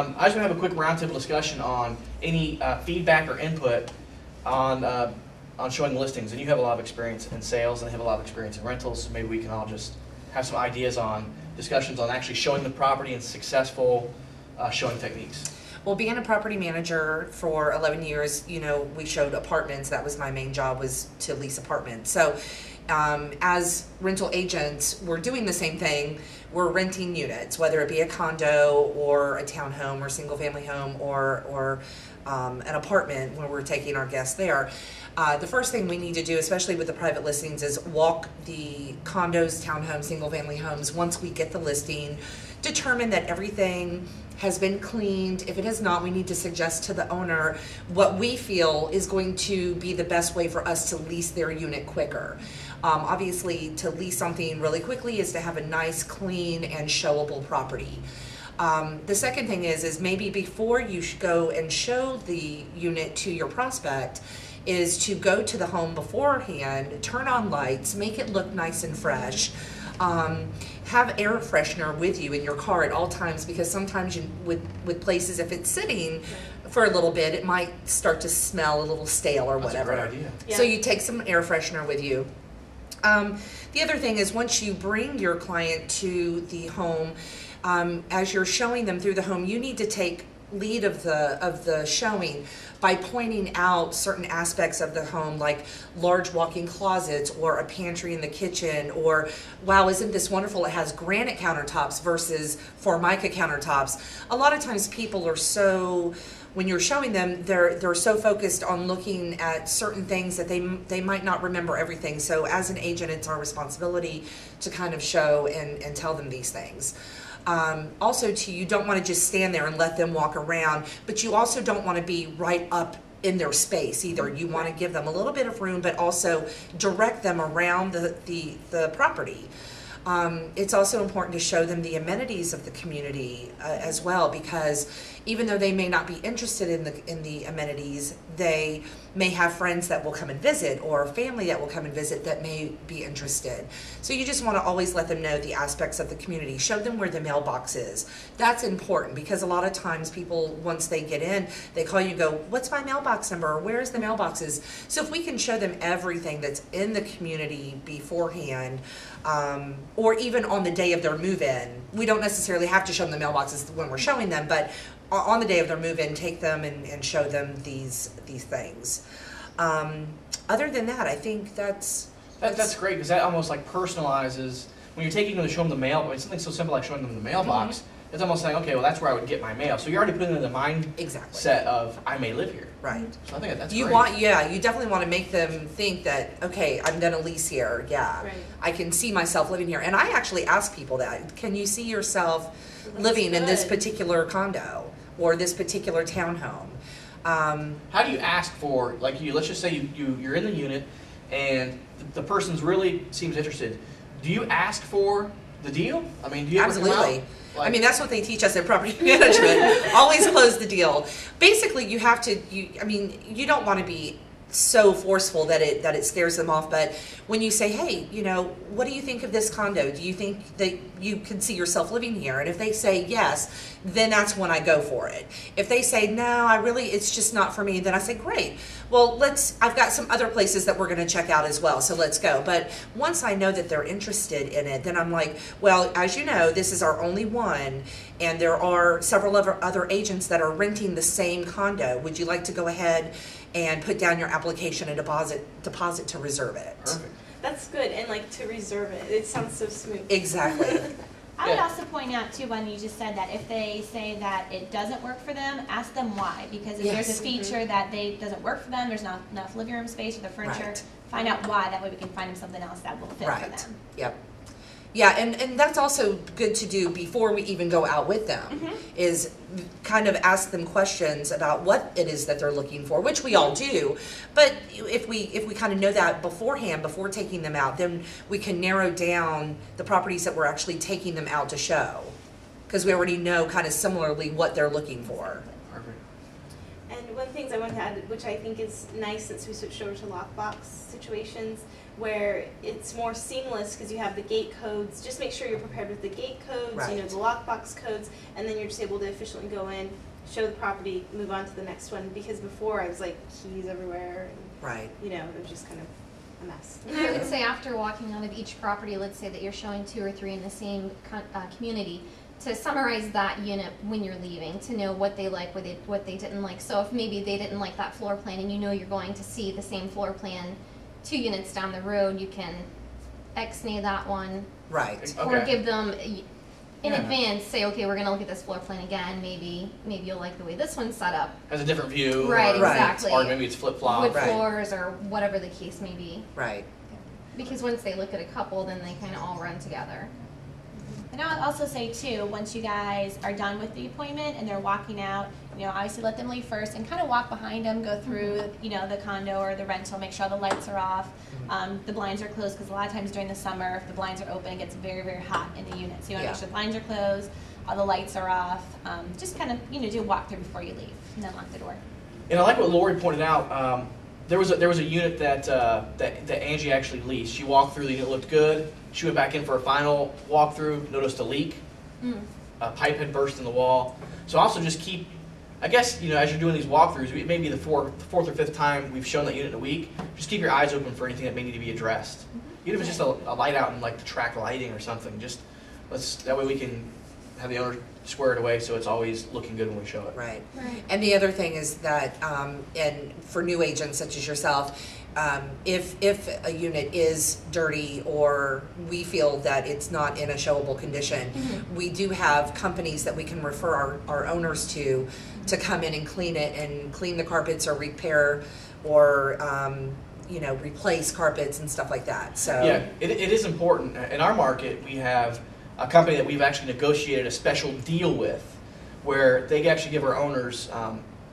I just want to have a quick roundtable discussion on any feedback or input on showing listings. And you have a lot of experience in sales and I have a lot of experience in rentals, so maybe we can all just have some ideas on discussions on actually showing the property and successful showing techniques. Well, being a property manager for 11 years, you know, we showed apartments. That was my main job, was to lease apartments. So as rental agents, we're doing the same thing. We're renting units, whether it be a condo or a townhome or single family home or an apartment when we're taking our guests there. The first thing we need to do, especially with the private listings, is walk the condos, townhomes, single family homes once we get the listing, determine that everything has been cleaned. If it has not, we need to suggest to the owner what we feel is going to be the best way for us to lease their unit quicker. Obviously, to lease something really quickly is to have a nice, clean, and showable property. The second thing is maybe before you go and show the unit to your prospect, is to go to the home beforehand, turn on lights, make it look nice and fresh. Have air freshener with you in your car at all times, because sometimes with places, if it's sitting for a little bit, it might start to smell a little stale or whatever. That's a great idea. Yeah. So you take some air freshener with you. The other thing is, once you bring your client to the home, as you're showing them through the home, you need to take lead of the showing by pointing out certain aspects of the home, like large walk-in closets or a pantry in the kitchen, or wow, isn't this wonderful, it has granite countertops versus Formica countertops. A lot of times people are so, when you're showing them, they're so focused on looking at certain things that they might not remember everything. So as an agent, it's our responsibility to kind of show and tell them these things. Also, you don't want to just stand there and let them walk around, but you also don't want to be right up in their space either. You want to give them a little bit of room, but also direct them around the property. It's also important to show them the amenities of the community as well, because even though they may not be interested in the amenities, they may have friends that will come and visit or family that will come and visit that may be interested. So you just want to always let them know the aspects of the community. Show them where the mailbox is. That's important, because a lot of times people, once they get in, they call you and go, what's my mailbox number, or where's the mailboxes? So if we can show them everything that's in the community beforehand, or even on the day of their move-in, we don't necessarily have to show them the mailboxes when we're showing them, but on the day of their move-in, take them and show them these things. Other than that, I think that's great, because that almost like personalizes when you're taking them to show them the mail. But it's something so simple like showing them the mailbox. Mm-hmm. It's almost saying, okay, well, that's where I would get my mail. So you're already putting in the mindset of I may live here. Right. So I think that's you great. You definitely want to make them think that, okay, I'm going to lease here. Yeah, right. I can see myself living here. And I actually ask people that. Can you see yourself living in this particular condo or this particular townhome? How do you ask for, like, let's just say you're in the unit and the person's really seems interested. Do you ask for the deal? I mean, do you ever Absolutely. come out, like, I mean, that's what they teach us in property management. Always close the deal. Basically, you have to, you don't want to be so forceful that it scares them off, but when you say, hey, what do you think of this condo? Do you think that you can see yourself living here? And if they say yes, then that's when I go for it. If they say no, it's just not for me, then I say great. Well, I've got some other places that we're going to check out as well, so let's go. But once I know that they're interested in it, then I'm like, well, as you know, this is our only one, and there are several other agents that are renting the same condo. Would you like to go ahead and put down your application and deposit to reserve it? Perfect. That's good, and like to reserve it. It sounds so smooth. Exactly. I would also point out too, when you just said that if they say that it doesn't work for them, ask them why. Because if there's a feature that doesn't work for them, there's not enough living room space or the furniture, Right. find out why. That way we can find them something else that will fit for them. Yep. Yeah, and that's also good to do before we even go out with them, is kind of ask them questions about what it is that they're looking for, which we all do. But if we kind of know that beforehand, before taking them out, then we can narrow down the properties that we're actually taking them out to show, because we already know kind of similarly what they're looking for. Perfect. And one of the things I wanted to add, which I think is nice since we switched over to lockbox situations, where it's more seamless because you have the gate codes. Just make sure you're prepared with the gate codes, you know, Right. the lockbox codes, and then you're just able to efficiently go in, show the property, move on to the next one. Because before I was like keys everywhere, and, Right. you know, it was just kind of a mess. And I would say after walking out of each property, let's say that you're showing 2 or 3 in the same community, to summarize that unit when you're leaving, to know what they like, what they didn't like. So if maybe they didn't like that floor plan and you know you're going to see the same floor plan 2 units down the road, you can ex-nay that one, Right. or Okay. give them in Yeah. advance, say, okay, we're gonna look at this floor plan again, maybe you'll like the way this one's set up. Has a different view. Right, or, exactly. Or maybe it's flip-flop. Wood Right. floors or whatever the case may be. Right. Because once they look at a couple, then they kind of all run together. And I would also say too, once you guys are done with the appointment and they're walking out, you know, obviously let them leave first and kind of walk behind them, go through, you know, the condo or the rental, make sure all the lights are off, the blinds are closed, because a lot of times during the summer, if the blinds are open, it gets very, very hot in the unit. So you want to Yeah. make sure the blinds are closed, all the lights are off, just kind of, you know, do a walkthrough before you leave, and then lock the door. And I like what Lori pointed out. There was a unit that Angie actually leased. She walked through, the unit looked good. She went back in for a final walkthrough, noticed a leak. A pipe had burst in the wall. So also just keep, I guess, you know, as you're doing these walkthroughs, it may be the fourth or fifth time we've shown that unit in a week. Just keep your eyes open for anything that may need to be addressed. Even if it's just a light out and like the track lighting or something. Just that way we can have the owner square it away so it's always looking good when we show it. Right. Right. And the other thing is that, and for new agents such as yourself, if a unit is dirty or we feel that it's not in a showable condition, we do have companies that we can refer our owners to come in and clean it and clean the carpets or repair or you know, replace carpets and stuff like that. So Yeah, it is important. In our market, we have a company that we've actually negotiated a special deal with where they actually give our owners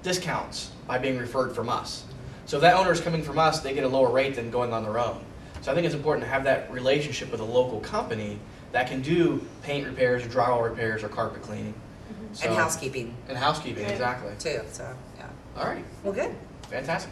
discounts by being referred from us. So if that owner is coming from us, they get a lower rate than going on their own. So I think it's important to have that relationship with a local company that can do paint repairs or drywall repairs or carpet cleaning. So, and housekeeping And housekeeping, Right. exactly. too. So yeah. All right, Well, good. fantastic.